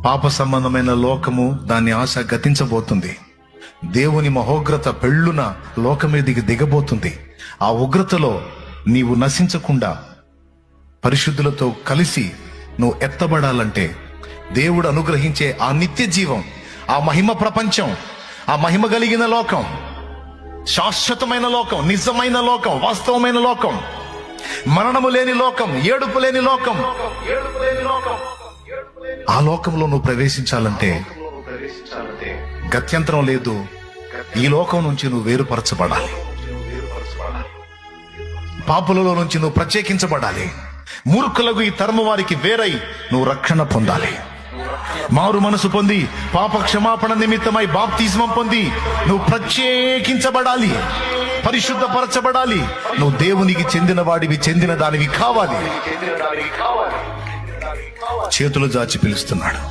పాప సంబంధమైన లోకము దాని ఆశ గతించబోతుంది. దేవుని మహోగ్రత పెళ్ళున లోకం మీదికి దిగబోతుంది. ఆ ఉగ్రతలో నీవు నశించకుండా పరిశుద్ధులతో కలిసి నువ్వు ఎత్తబడాలంటే దేవుడు అనుగ్రహించే ఆ నిత్య జీవం, ఆ మహిమ ప్రపంచం, ఆ మహిమ కలిగిన లోకం, శాశ్వతమైన లోకం, నిజమైన లోకం, వాస్తవమైన లోకం, మరణము లేని లోకం, ఏడుపు లేని లోకం, ఆ లోకంలో నువ్వు ప్రవేశించాలంటే గత్యంతరం లేదు. ఈ లోకం నుంచి నువ్వు వేరుపరచబడాలి. పాపులలో నుంచి నువ్వు ప్రత్యేకించబడాలి. మూర్ఖులకు ఈ తరము వారికి వేరై నువ్వు రక్షణ పొందాలి. మారు మనసు పొంది పాప క్షమాపణ నిమిత్తమై బాప్తిస్మం పొంది నువ్వు ప్రత్యేకించబడాలి, పరిశుద్ధపరచబడాలి. నువ్వు దేవునికి చెందిన వాడివి, చెందిన దానివి కావాలి. చేతులు జాచి పిలుస్తున్నాడు.